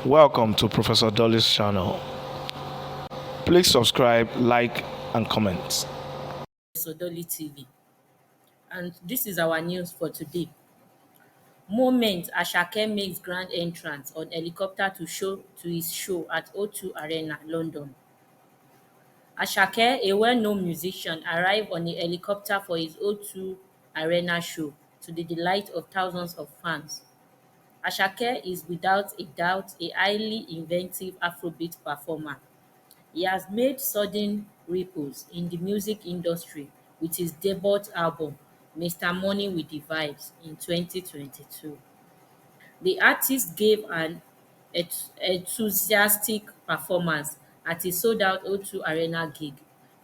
Welcome to Professor Dolly's channel. Please subscribe, like, and comment. PROFESSORDOLLY TV, and this is our news for today. Moment Asake makes grand entrance on helicopter to his show at O2 Arena, London. Asake, a well-known musician, arrived on a helicopter for his O2 Arena show to the delight of thousands of fans. Asake is without a doubt a highly inventive Afrobeat performer. He has made sudden ripples in the music industry with his debut album, Mr. Money with the Vibes, in 2022. The artist gave an enthusiastic performance at a sold-out O2 Arena gig,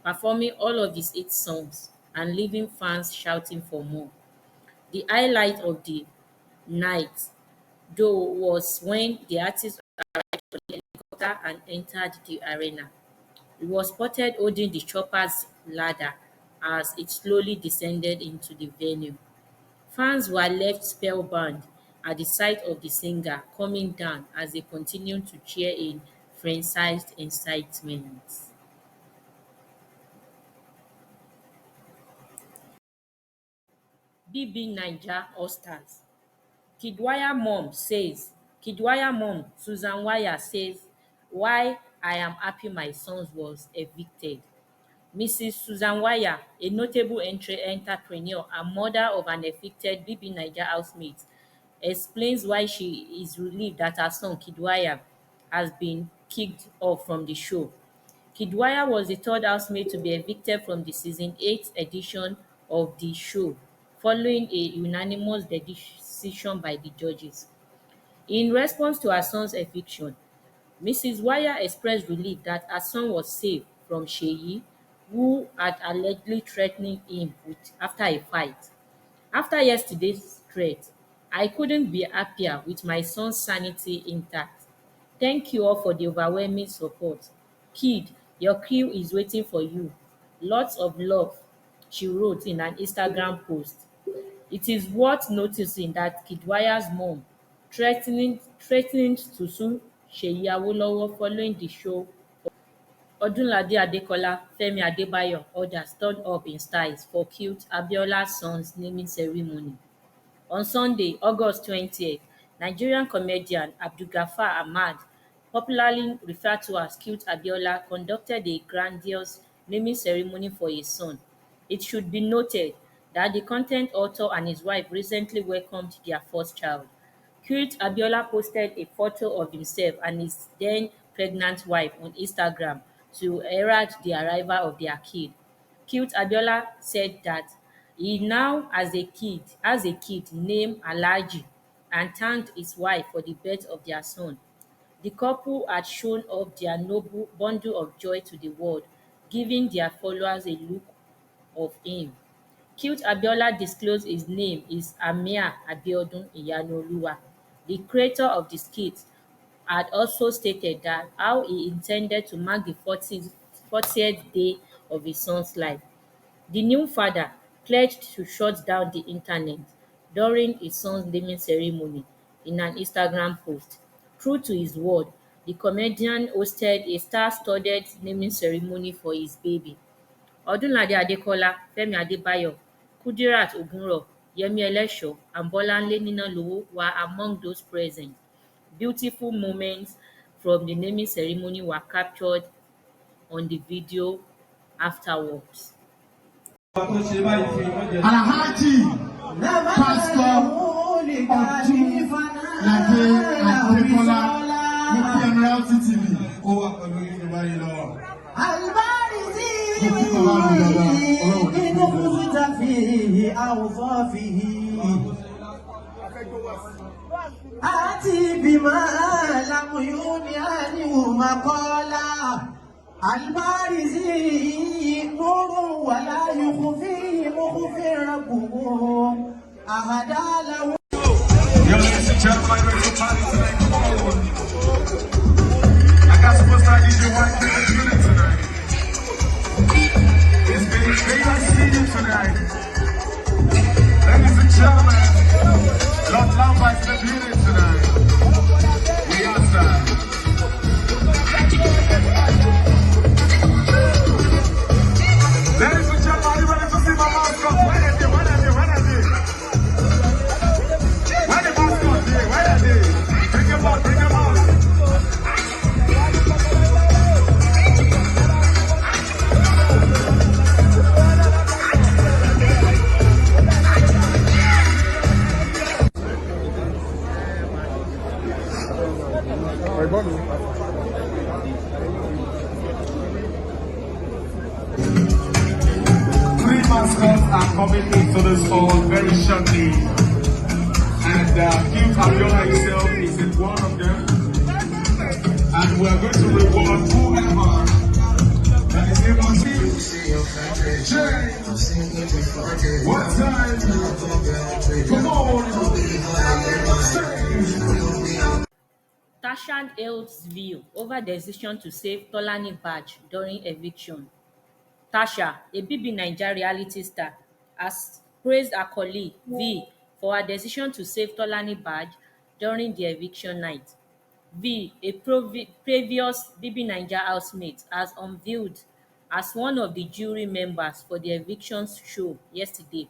performing all of his hit songs and leaving fans shouting for more. The highlight of the night, though, was when the artist arrived on the helicopter and entered the arena. He was spotted holding the chopper's ladder as it slowly descended into the venue. Fans were left spellbound at the sight of the singer coming down as they continued to cheer in frenzied excitement. BB Naija All-Stars. Kidwaya mom Susan Wire says why I am happy my son was evicted. Mrs. Susan Wire, a notable entrepreneur and mother of an evicted BB Naija housemate, explains why she is relieved that her son Kidwaya has been kicked off from the show. Kidwaya was the third housemate to be evicted from the season 8 edition of the show, following a unanimous decision by the judges. In response to her son's eviction, Mrs. Wire expressed relief that her son was safe from Seyi, who had allegedly threatened him after a fight. After yesterday's threat, I couldn't be happier with my son's sanity intact. Thank you all for the overwhelming support. Kid, your crew is waiting for you. Lots of love, she wrote in an Instagram post. It is worth noticing that Kidwaya's mom threatened to sue Seyi Awolowo following the show. Odunlade Adekola, Femi Adebayo, others turned up in styles for cute Abiola's son's naming ceremony. On Sunday, August 20th, Nigerian comedian Abdulgafar Ahmad, popularly referred to as Cute Abiola, conducted a grandiose naming ceremony for his son. It should be noted that the content author and his wife recently welcomed their first child. Cute Abiola posted a photo of himself and his then pregnant wife on Instagram to herald the arrival of their kid. Cute Abiola said that he now has a kid named Alhaji and thanked his wife for the birth of their son. The couple had shown off their noble bundle of joy to the world, giving their followers a look of him. Cute Abiola disclosed his name is Amir Abiodun Iyanuoluwa. The creator of the skit had also stated that how he intended to mark the 40th day of his son's life. The new father pledged to shut down the internet during his son's naming ceremony in an Instagram post. True to his word, the comedian hosted a star-studded naming ceremony for his baby. Odunlade Adekola, Femi Adebayo, Kudirat Ogunro, Yemi Elesho, and Bolanle Ninalowo were among those present. Beautiful moments from the naming ceremony were captured on the video afterwards. Alhaji Pastor Odunlade Adekola mo kí ẹnu Reality TV ó wà pẹ̀lú Yorùbá yìí lọ. Àlùbáríṣì inú kùsùtà fi àwòfọ́ fi àti bímọ lámúyún ní àníwò mákọ́lá. Àlùbáríṣì nuru wàlá yukhfi mukhfi rabbuhu ahadalahu. Ladies and gentlemen, we're ready to party tonight. Come on. I got superstar DJ White in the building tonight. It's been great to see you tonight. Ladies and gentlemen, Lord Lambert in the building tonight. We outside. Three mascots are coming into the store very shortly. And Hugh Fabiola himself is in one of them. And we are going to reward whoever that is able to change. What time? Come on. Tasha Elt's view over decision to save Tolani Badge during eviction. Tasha, a BB Naija reality star, has praised her colleague V for her decision to save Tolani Badge during the eviction night. V, a previous BB Naija housemate, has unveiled as one of the jury members for the eviction show yesterday,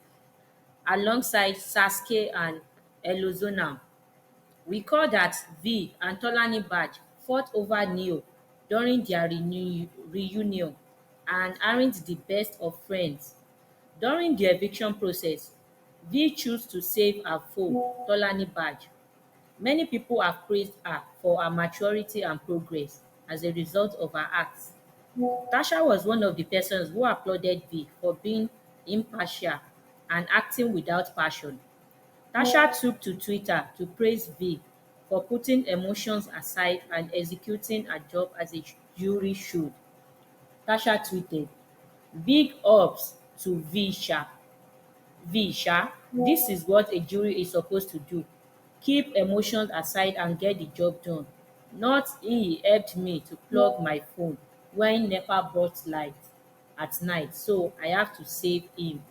alongside Sasuke and Elozonam. Recall that V and Tolani Badge fought over Neo during their reunion and aren't the best of friends. During the eviction process, V chose to save her foe, Tolani Badge. Many people have praised her for her maturity and progress as a result of her acts. Tasha was one of the persons who applauded V for being impartial and acting without passion. Tasha took to Twitter to praise V for putting emotions aside and executing her job as a jury should. Tasha tweeted, "Big ups to V Sha. V Sha, this is what a jury is supposed to do. Keep emotions aside and get the job done. Not he helped me to plug my phone when NEPA brought light at night, so I have to save him.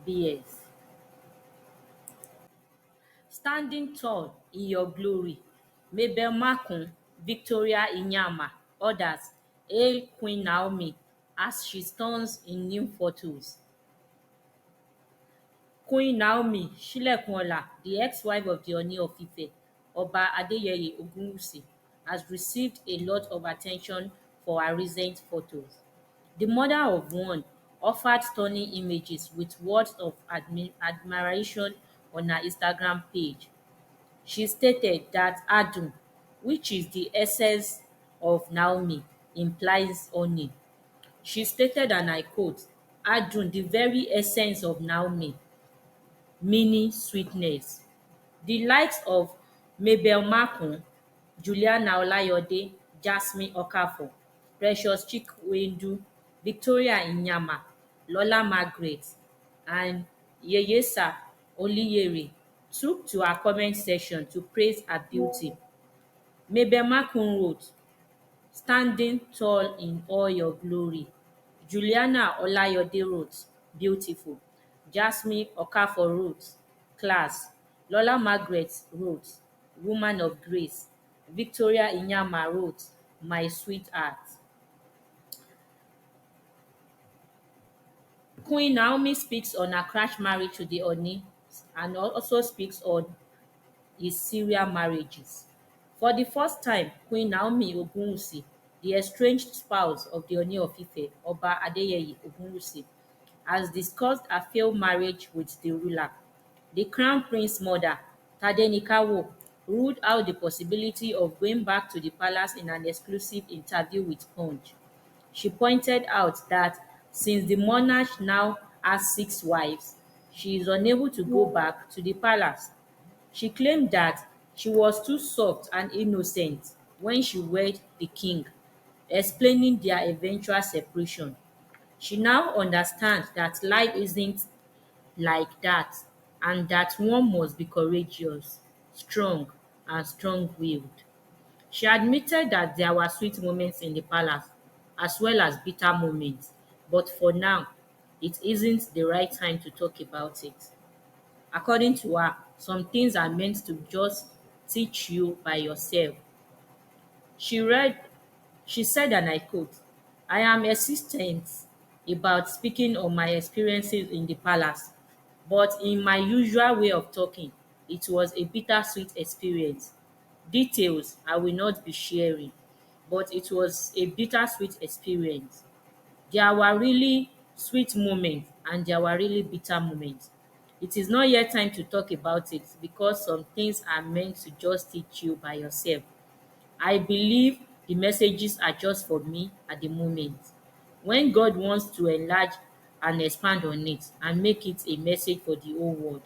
BS." Standing tall in your glory, Mabel Makun, Victoria Inyama, others hail Queen Naomi as she stuns in new photos. Queen Naomi Shilekunla, the ex-wife of the Ooni of Ife, Oba Adeyeye Ogunwusi, has received a lot of attention for her recent photos. The mother of one offered stunning images with words of admiration on her Instagram page. She stated that Adun, which is the essence of Naomi, implies honey. She stated, and I quote, "Adun, the very essence of Naomi, meaning sweetness." The likes of Mabel Makun, Juliana Olayode, Jasmine Okafor, Precious Chikwendu, Victoria Inyama, Lola Margaret, and Yeyesa Oliyere took to her comment section to praise her beauty. Mabel Makun wrote, "Standing tall in all your glory." Juliana Olayode wrote, "Beautiful." Jasmine Okafor wrote, "Class." Lola Margaret wrote, "Woman of grace." Victoria Inyama wrote, "My sweetheart." Queen Naomi speaks on her crash marriage to the Oni and also speaks on his serial marriages. For the first time, Queen Naomi Ogunwusi, the estranged spouse of the Ooni of Ife, Oba Adeyeye Ogunwusi, has discussed her failed marriage with the ruler. The Crown Prince mother, Tadenikawo, ruled out the possibility of going back to the palace in an exclusive interview with Punch. She pointed out that since the monarch now has 6 wives, she is unable to go back to the palace. She claimed that she was too soft and innocent when she wed the king, explaining their eventual separation. She now understands that life isn't like that and that one must be courageous, strong, and strong-willed. She admitted that there were sweet moments in the palace as well as bitter moments, but for now, it isn't the right time to talk about it. According to her, some things are meant to just teach you by yourself. She read she said, and I quote, "I am hesitant about speaking on my experiences in the palace, but in my usual way of talking, it was a bittersweet experience. Details I will not be sharing, but it was a bittersweet experience. There were really sweet moments and there were really bitter moments. It is not yet time to talk about it because some things are meant to just teach you by yourself. I believe the messages are just for me at the moment. When God wants to enlarge and expand on it and make it a message for the whole world,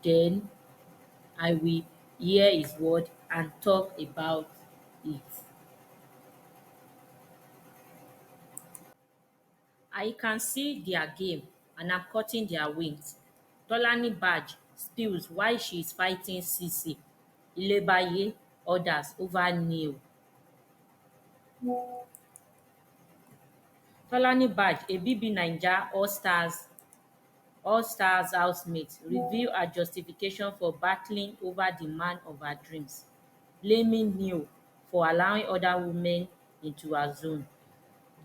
then I will hear his word and talk about it. I can see their game and I'm cutting their wings. Tolani Baj spills why she is fighting Sisi. Ilebaye orders over Neil. Tolani Baj, a BB Naija All Stars housemate, reveal her justification for battling over the man of her dreams, blaming Neil for allowing other women into her zone.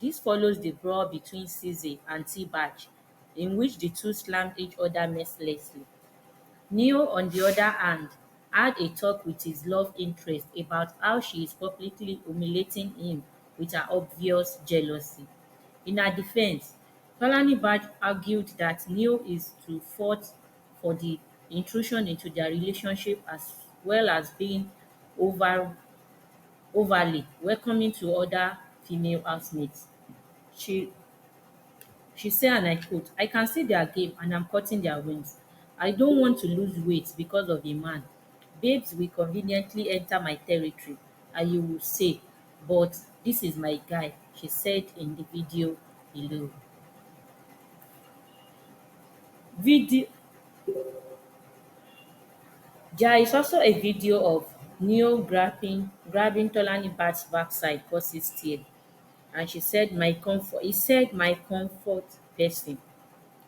This follows the brawl between Ceesay and T-Bach, in which the two slammed each other mercilessly. Neo, on the other hand, had a talk with his love interest about how she is publicly humiliating him with her obvious jealousy. In her defense, Tolani Baj argued that Neo is to fault for the intrusion into their relationship as well as being over overly welcoming to other female housemates. She she said, and I quote, "I can see their game and I'm cutting their wings. I don't want to lose weight because of a man. Babes will conveniently enter my territory and you will say, but this is my guy," she said in the video below. Video There is also a video of Neo grabbing Tolani Bat's backside causes tear, and she said, "My comfort," he said, "my comfort person."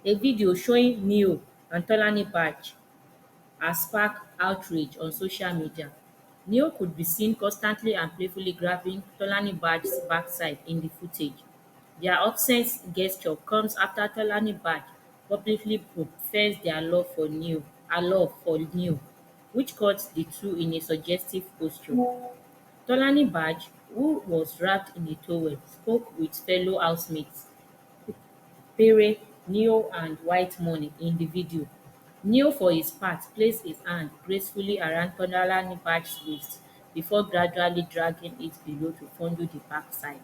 A video showing Neo and Tolani Bach has sparked outrage on social media. Neo could be seen constantly and playfully grabbing Tolani Bach's backside in the footage. Their obscene gesture comes after Tolani Bach publicly professed her love for Neo, which caught the two in a suggestive posture. Tolani Bach, who was wrapped in a towel, spoke with fellow housemates Pere, Neo and White Money in the video. Neo, for his part, placed his hand gracefully around Tolani Bach's waist before gradually dragging it below to fondle the backside.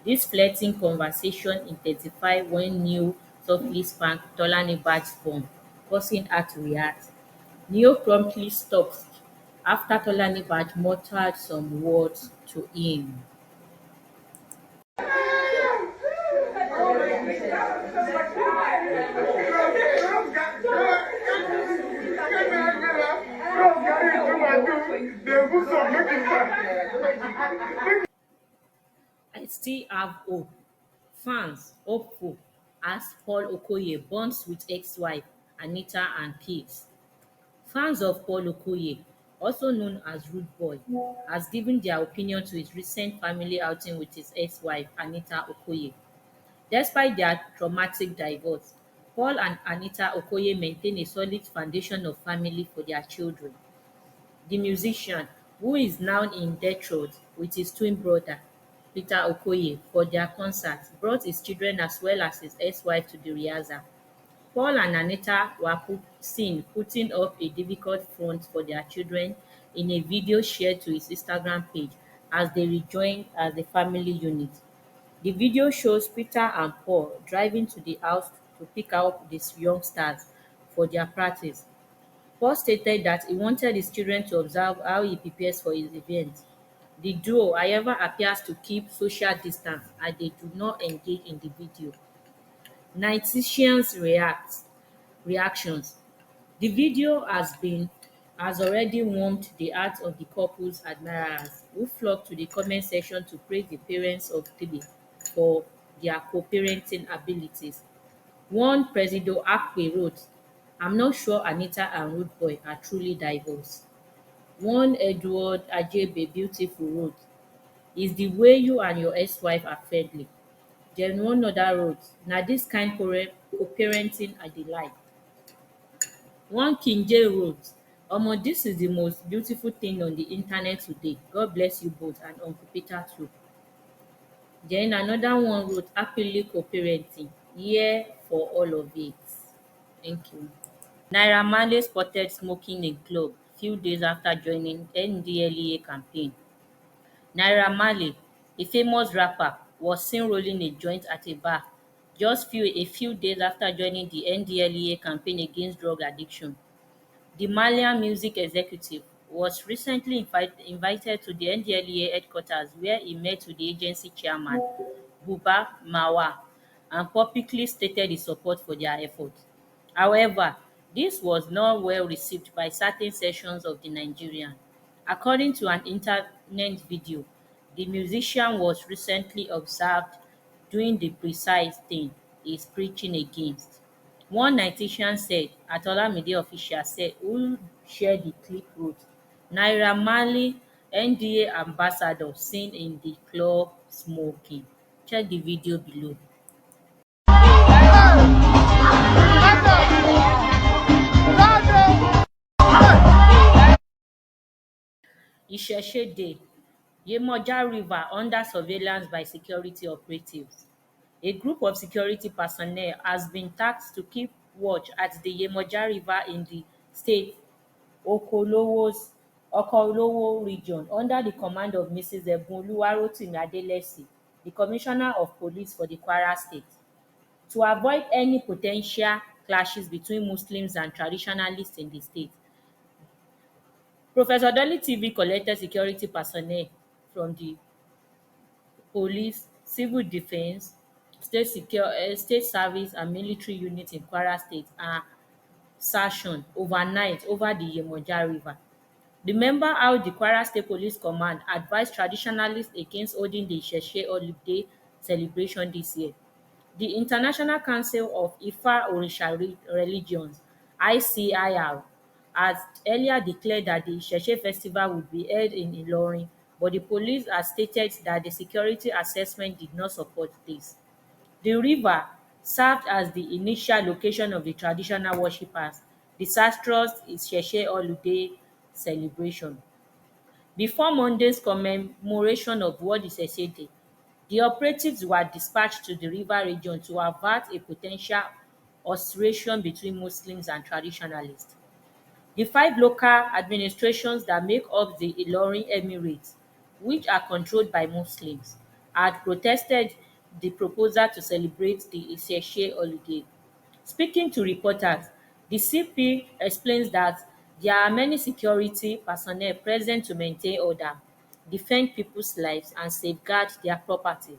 This flirting conversation intensified when Neo softly spanked Tolani Bach's bum, causing her to react. Neo promptly stopped after Tolani Bach muttered some words to him. I still have hope. Fans hopeful as Paul Okoye bonds with ex-wife Anita and kids. Fans of Paul Okoye, also known as Rude Boy, has given their opinion to his recent family outing with his ex-wife Anita Okoye. Despite their traumatic divorce, Paul and Anita Okoye maintain a solid foundation of family for their children. The musician, who is now in Detroit with his twin brother, Peter Okoye, for their concert, brought his children as well as his ex-wife to the rehearsal. Paul and Anita were seen putting up a difficult front for their children in a video shared to his Instagram page as they rejoined as a family unit. The video shows Peter and Paul driving to the house to pick up these youngsters for their practice. Paul stated that he wanted his children to observe how he prepares for his event. The duo, however, appears to keep social distance as they do not engage in the video. Netizens reactions. The video has already warmed the hearts of the couple's admirers, who flocked to the comment section to praise the parents of three for their co-parenting abilities. One Presido Akpe wrote, "I'm not sure Anita and Rude Boy are truly divorced." One Edward Ajebe Beautiful wrote, "Is the way you and your ex-wife are friendly." Then one other wrote, "Na dis kind co-parenting I dey like." One King J wrote, "Omo, dis is the most beautiful thing on the internet today. God bless you both and Uncle Peter too." Then another one wrote, "Happily co-parenting. Here for all of it." Thank you. Naira Marley spotted smoking in club few days after joining NDLEA campaign. Naira Marley, a famous rapper, was seen rolling a joint at a bar just a few days after joining the NDLEA campaign against drug addiction. The Malian music executive was recently invited to the NDLEA headquarters where he met with the agency chairman, Buba Marwa, and publicly stated his support for their efforts. However, this was not well received by certain sections of the Nigerian. According to an internet video, the musician was recently observed doing the precise thing he's preaching against. One Nigerian said, at Olamide official said, who shared the clip wrote, Naira Marley, NDA ambassador seen in the club smoking. Check the video below. Isheshe Day, Yemoja River under surveillance by security operatives. A group of security personnel has been tasked to keep watch at the Yemoja River in the state Okolowo region under the command of Mrs. Ebunoluwarotimi Adelesi, the Commissioner of Police for the Kwara State. To avoid any po ten tial clashes between Muslims and traditionalists in the state, Professordolly TV collected security personnel from the police, civil defence, state service and military units in Kwara State and stationed overnight over the Yemoja River. Remember how the Kwara State Police Command advised traditionalists against holding the Isheshe holiday celebration this year? The International Council of Ifa Orisha Religions (ICIR) had earlier declared that the Isheshe festival would be held in Ilorin, but the police had stated that the security assessment did not support this. The river served as the initial location of the traditional worshippers' disastrous Isheshe holiday celebration. Before Monday's commemoration of World Isheshe Day, the operatives were dispatched to the river region to avert a po ten tial altercation between Muslims and traditionalists. The 5 local administrations that make up the Ilorin Emirate, which are controlled by Muslims, had protested the proposal to celebrate the Isheshe holiday. Speaking to reporters, the CP explains that there are many security personnel present to maintain order, defend people's lives and safeguard their property.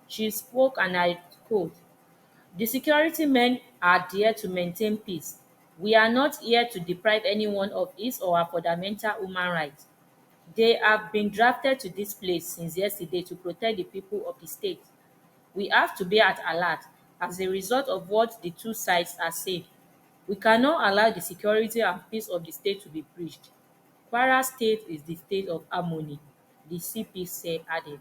She spoke and I quote, "The security men are there to maintain peace. We are not here to deprive anyone of his or her fundamental human rights. They have been drafted to this place since yesterday to protect the people of the state. We have to be at alert as a result of what the two sides are saying. We cannot allow the security and peace of the state to be breached. Kwara State is the state of harmony," the CP added.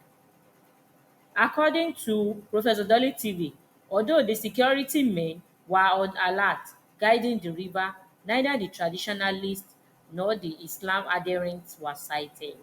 According to Professordolly TV, although the security men were on alert guiding the river, neither the traditionalists nor the Islam adherents were sighted.